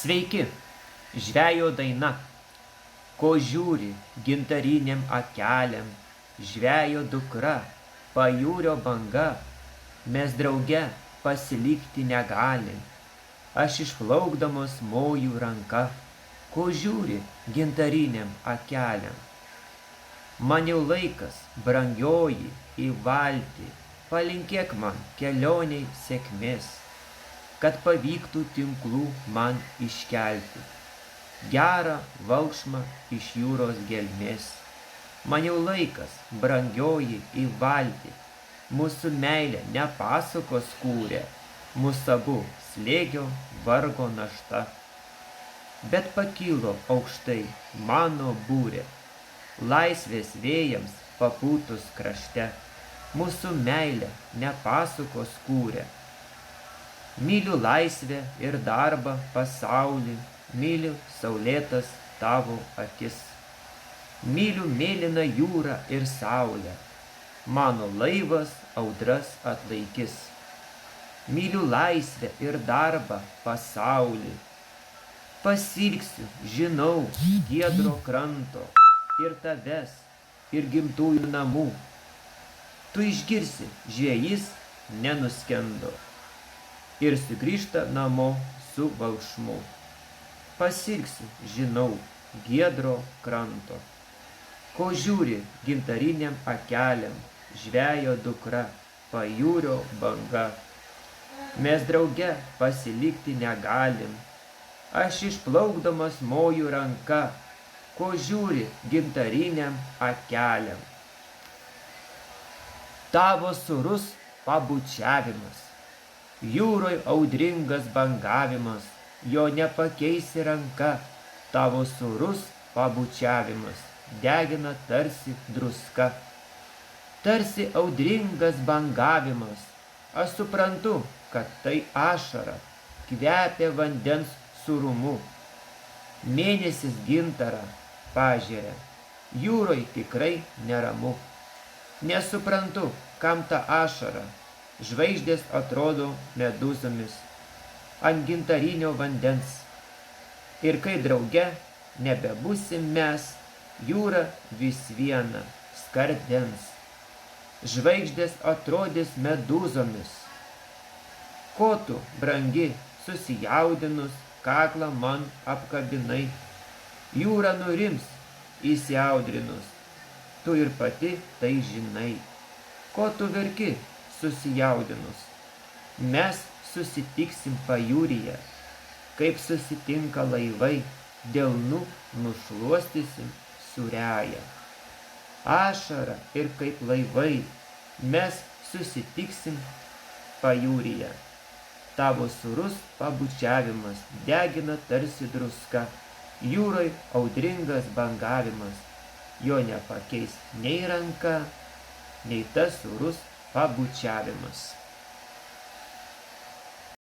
Sveiki, žvejo daina, ko žiūri gintariniam akelėm, žvejo dukra, pajūrio banga, mes drauge pasilikti negalim. Aš išplaukdamos moju ranka, ko žiūri gintariniam akelėm. Man jau laikas, brangioji, į valtį, palinkėk man kelioniai sėkmės, kad pavyktų tinklų man iškelti gerą valkšmą iš jūros gelmės. Man jau laikas, brangioji, į valtį, mūsų meilė ne pasakos kūrė, mūsų abu slėgio vargo našta. Bet pakilo aukštai mano būrė, laisvės vėjams papūtus krašte, mūsų meilė ne pasakos kūrė. Myliu laisvę ir darbą pasaulį, myliu saulėtas tavo akis. Myliu mėlyną jūrą ir saulę, mano laivas audras atlaikys. Myliu laisvę ir darbą pasaulį, pasilgsiu, žinau, giedro kranto ir taves, ir gimtųjų namų. Tu išgirsi, žvejys nenuskendo ir sugrįžta namo su valkšmu. Pasilgsiu, žinau, giedro kranto, ko žiūri gintariniam akelėm, žvejo dukra, pajūrio banga. Mes drauge pasilikti negalim, aš išplaukdamas moju ranka, ko žiūri gintariniam akelėm. Tavo sūrus pabučiavimas, jūroj audringas bangavimas, jo nepakeisi ranka. Tavo sūrus pabučiavimas degina tarsi druska, tarsi audringas bangavimas. Aš suprantu, kad tai ašara, kvepia vandens sūrumu. Mėnesis gintarą pažeria, jūroj tikrai neramu. Nesuprantu, kam ta ašara, žvaigždės atrodo medūzomis ant gintarinio vandens. Ir kai drauge nebebūsim mes, jūra vis viena skardens. Žvaigždės atrodys medūzomis. Ko tu, brangi, susijaudinus, kaklą man apkabinai? Jūra nurims įsiaudrinus, tu ir pati tai žinai. Ko tu verki susijaudinus? Mes susitiksim pajūryje, kaip susitinka laivai, delnu nušluostysim sūriąją. Ašara ir kaip laivai, mes susitiksim pajūryje. Tavo sūrus pabučiavimas degina tarsi druska, jūroj audringas bangavimas, jo nepakeis nei ranka, nei tas sūrus pabučiavimas.